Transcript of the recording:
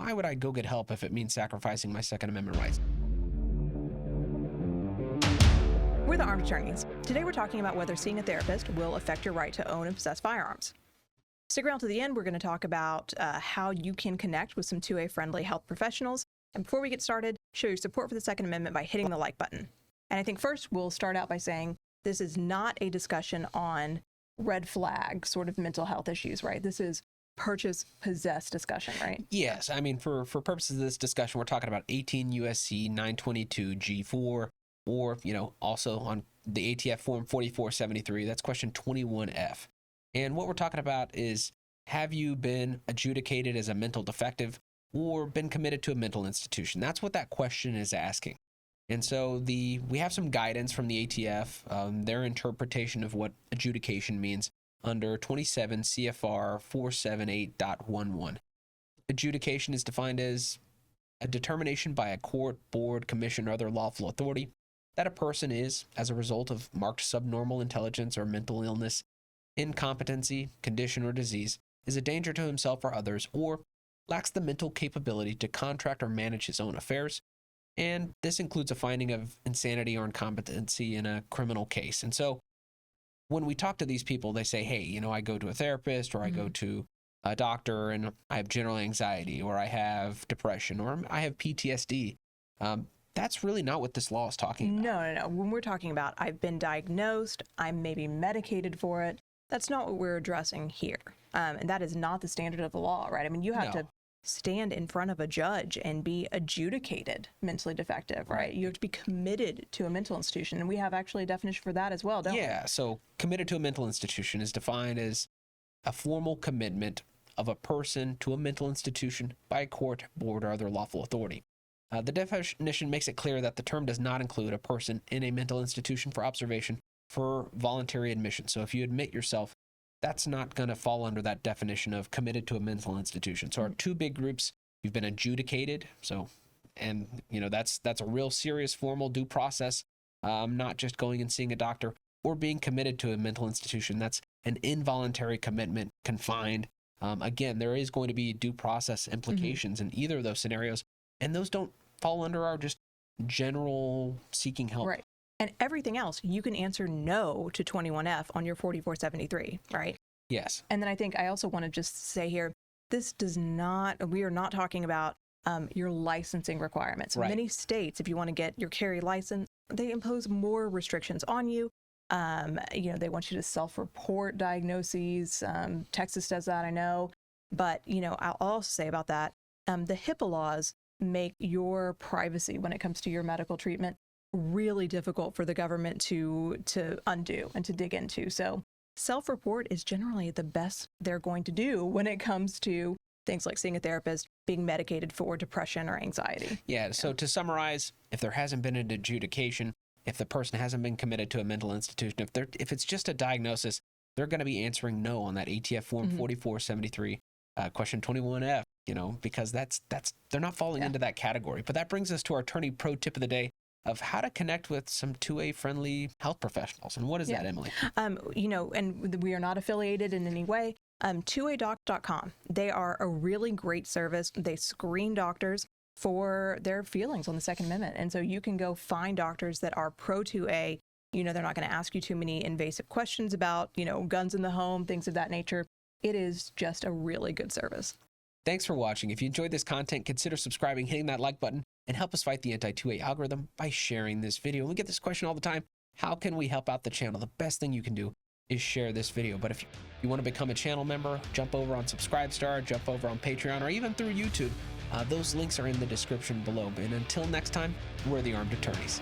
why would I go get help if it means sacrificing my Second Amendment rights? We're the Armed Attorneys. Today we're talking about whether seeing a therapist will affect your right to own and possess firearms. Stick around to the end. We're going to talk about how you can connect with some 2A friendly health professionals. And before we get started, show your support for the Second Amendment by hitting the like button. And I think first we'll start out by saying this is not a discussion on red flag sort of mental health issues, right? This is purchase possess discussion, right? Yes. I mean, for purposes of this discussion, we're talking about 18 USC 922 G4, or, also on the ATF form 4473. That's question 21F. And what we're talking about is, have you been adjudicated as a mental defective or been committed to a mental institution? That's what that question is asking. And so we have some guidance from the ATF, their interpretation of what adjudication means under 27 CFR 478.11. Adjudication is defined as a determination by a court, board, commission, or other lawful authority that a person is, as a result of marked subnormal intelligence or mental illness, incompetency, condition, or disease, is a danger to himself or others, or lacks the mental capability to contract or manage his own affairs. And this includes a finding of insanity or incompetency in a criminal case. And so when we talk to these people, they say, hey, I go to a therapist, or I go to a doctor and I have general anxiety, or I have depression, or I have PTSD. That's really not what this law is talking about. No. When we're talking about I've been diagnosed, I'm maybe medicated for it, that's not what we're addressing here. And that is not the standard of the law, right? I mean, you have to stand in front of a judge and be adjudicated mentally defective, right? You have to be committed to a mental institution. And we have actually a definition for that as well, don't we? Yeah, so committed to a mental institution is defined as a formal commitment of a person to a mental institution by a court, board, or other lawful authority. The definition makes it clear that the term does not include a person in a mental institution for observation for voluntary admission. So if you admit yourself, that's not going to fall under that definition of committed to a mental institution. So our two big groups, you've been adjudicated. And that's a real serious formal due process, not just going and seeing a doctor, or being committed to a mental institution. That's an involuntary commitment, confined. Again, there is going to be due process implications in either of those scenarios, and those don't fall under our just general seeking help. Right. And everything else, you can answer no to 21F on your 4473, right? Yes. And then I think I also want to just say here, we are not talking about your licensing requirements. Right. Many states, if you want to get your carry license, they impose more restrictions on you. They want you to self-report diagnoses. Texas does that, I know. But, I'll also say about that, the HIPAA laws make your privacy when it comes to your medical treatment really difficult for the government to undo and to dig into. So self-report is generally the best they're going to do when it comes to things like seeing a therapist, being medicated for depression or anxiety. Yeah, so to summarize, if there hasn't been an adjudication, if the person hasn't been committed to a mental institution, if it's just a diagnosis, they're going to be answering no on that ATF form 4473, question 21F, because they're not falling into that category. But that brings us to our attorney pro tip of the day of how to connect with some 2A friendly health professionals. And what is that, Emily? And we are not affiliated in any way. 2adoc.com. They are a really great service. They screen doctors for their feelings on the Second Amendment. And so you can go find doctors that are pro 2A. They're not going to ask you too many invasive questions about, guns in the home, things of that nature. It is just a really good service. Thanks for watching. If you enjoyed this content, consider subscribing, hitting that like button, and help us fight the anti-2A algorithm by sharing this video. We get this question all the time. How can we help out the channel? The best thing you can do is share this video. But if you want to become a channel member, jump over on Subscribestar, jump over on Patreon, or even through YouTube. Those links are in the description below. And until next time, we're the Armed Attorneys.